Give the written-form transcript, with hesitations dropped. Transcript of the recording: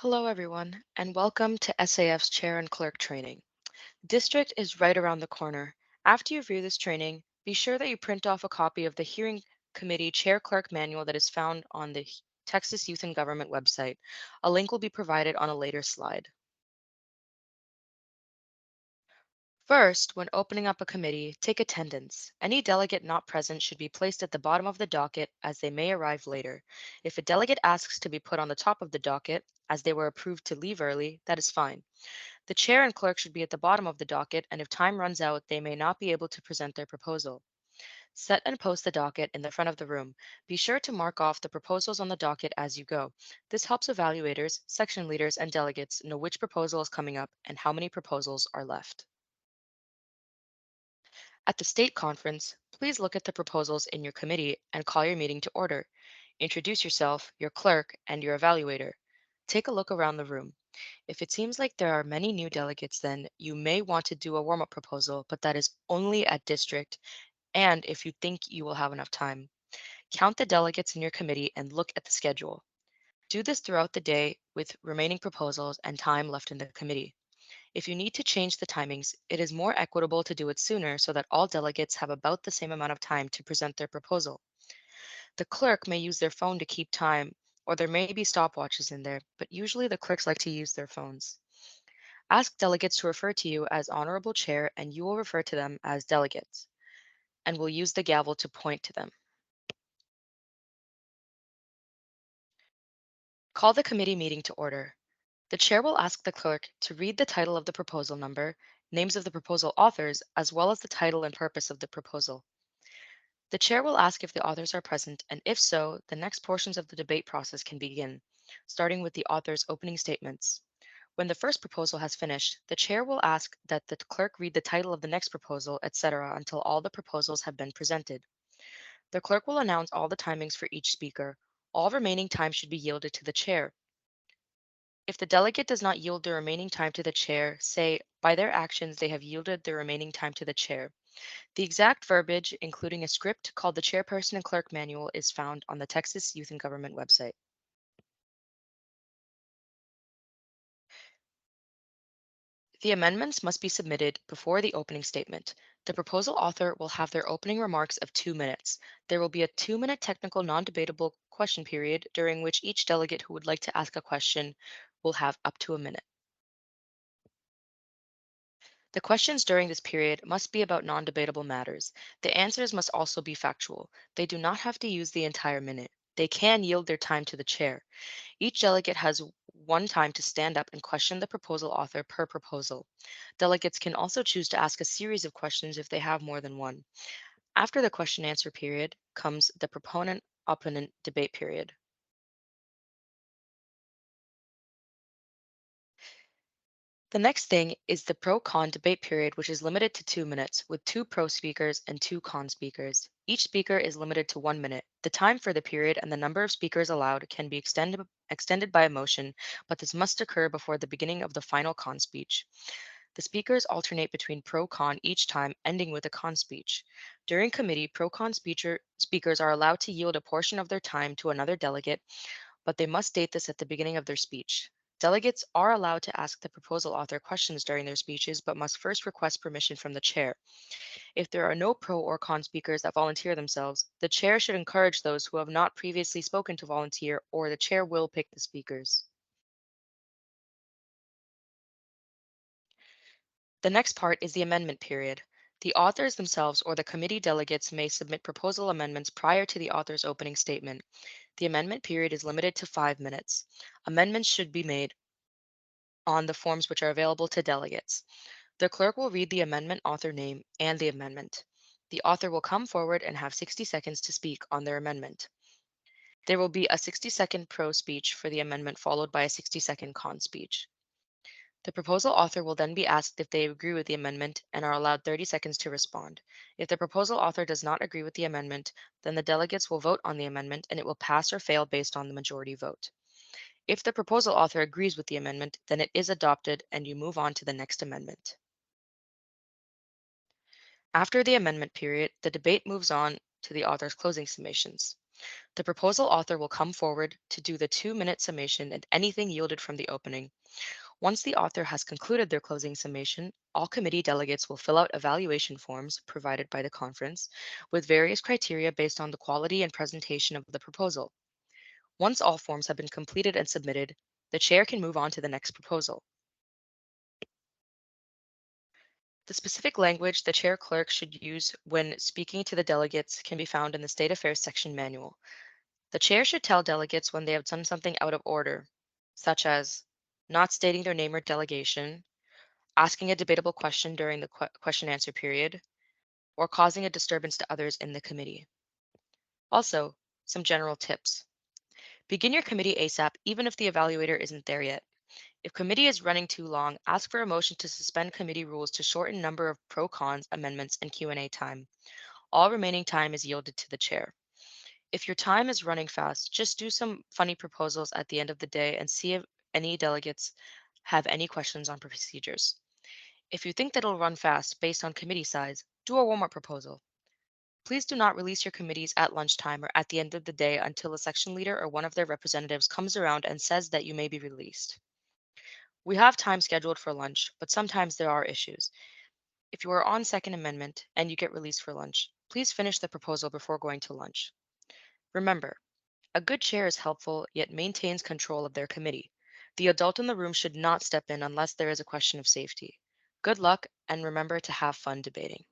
Hello, everyone, and welcome to SAF's Chair and Clerk training. District is right around the corner. After you view this training, be sure that you print off a copy of the Hearing Committee Chair Clerk Manual that is found on the Texas Youth and Government website. A link will be provided on a later slide. First, when opening up a committee, take attendance. Any delegate not present should be placed at the bottom of the docket as they may arrive later. If a delegate asks to be put on the top of the docket, as they were approved to leave early, that is fine. The chair and clerk should be at the bottom of the docket, and if time runs out, they may not be able to present their proposal. Set and post the docket in the front of the room. Be sure to mark off the proposals on the docket as you go. This helps evaluators, section leaders, and delegates know which proposal is coming up and how many proposals are left. At the state conference, please look at the proposals in your committee and call your meeting to order. Introduce yourself, your clerk, and your evaluator. Take a look around the room. If it seems like there are many new delegates, then you may want to do a warm-up proposal, but that is only at district and if you think you will have enough time. Count the delegates in your committee and look at the schedule. Do this throughout the day with remaining proposals and time left in the committee. If you need to change the timings, it is more equitable to do it sooner so that all delegates have about the same amount of time to present their proposal. The clerk may use their phone to keep time, or there may be stopwatches in there, but usually the clerks like to use their phones. Ask delegates to refer to you as Honorable Chair, and you will refer to them as delegates, and will use the gavel to point to them. Call the committee meeting to order. The chair will ask the clerk to read the title of the proposal number, names of the proposal authors, as well as the title and purpose of the proposal. The chair will ask if the authors are present, and if so, the next portions of the debate process can begin, starting with the author's opening statements. When the first proposal has finished, the chair will ask that the clerk read the title of the next proposal, etc., until all the proposals have been presented. The clerk will announce all the timings for each speaker. All remaining time should be yielded to the chair. If the delegate does not yield the remaining time to the chair, say, by their actions they have yielded the remaining time to the chair. The exact verbiage, including a script called the Chairperson and Clerk Manual, is found on the Texas Youth and Government website. The amendments must be submitted before the opening statement. The proposal author will have their opening remarks of 2 minutes. There will be a 2-minute technical non-debatable question period during which each delegate who would like to ask a question will have up to a minute. The questions during this period must be about non-debatable matters. The answers must also be factual. They do not have to use the entire minute. They can yield their time to the chair. Each delegate has one time to stand up and question the proposal author per proposal. Delegates can also choose to ask a series of questions if they have more than one. After the question answer period comes the proponent opponent debate period. The next thing is the pro-con debate period, which is limited to 2 minutes with 2 pro speakers and 2 con speakers. Each speaker is limited to 1 minute. The time for the period and the number of speakers allowed can be extended by a motion, but this must occur before the beginning of the final con speech. The speakers alternate between pro-con each time, ending with a con speech. During committee, pro-con speakers are allowed to yield a portion of their time to another delegate, but they must state this at the beginning of their speech. Delegates are allowed to ask the proposal author questions during their speeches, but must first request permission from the chair. If there are no pro or con speakers that volunteer themselves, the chair should encourage those who have not previously spoken to volunteer, or the chair will pick the speakers. The next part is the amendment period. The authors themselves or the committee delegates may submit proposal amendments prior to the author's opening statement. The amendment period is limited to 5 minutes. Amendments should be made on the forms which are available to delegates. The clerk will read the amendment author name and the amendment. The author will come forward and have 60 seconds to speak on their amendment. There will be a 60-second pro speech for the amendment followed by a 60-second con speech. The proposal author will then be asked if they agree with the amendment and are allowed 30 seconds to respond. If the proposal author does not agree with the amendment, then the delegates will vote on the amendment and it will pass or fail based on the majority vote. If the proposal author agrees with the amendment, then it is adopted and you move on to the next amendment. After the amendment period, the debate moves on to the author's closing summations. The proposal author will come forward to do the 2-minute summation and anything yielded from the opening. Once the author has concluded their closing summation, all committee delegates will fill out evaluation forms provided by the conference with various criteria based on the quality and presentation of the proposal. Once all forms have been completed and submitted, the chair can move on to the next proposal. The specific language the chair clerk should use when speaking to the delegates can be found in the State Affairs section manual. The chair should tell delegates when they have done something out of order, such as not stating their name or delegation, asking a debatable question during the question answer period, or causing a disturbance to others in the committee. Also, some general tips. Begin your committee ASAP even if the evaluator isn't there yet. If committee is running too long, ask for a motion to suspend committee rules to shorten number of pro-cons, amendments, and Q&A time. All remaining time is yielded to the chair. If your time is running fast, just do some funny proposals at the end of the day and see if any delegates have any questions on procedures. If you think that it'll run fast based on committee size, do a warm-up proposal. Please do not release your committees at lunchtime or at the end of the day until a section leader or one of their representatives comes around and says that you may be released. We have time scheduled for lunch, but sometimes there are issues. If you are on Second Amendment and you get released for lunch, please finish the proposal before going to lunch. Remember, a good chair is helpful yet maintains control of their committee. The adult in the room should not step in unless there is a question of safety. Good luck and remember to have fun debating.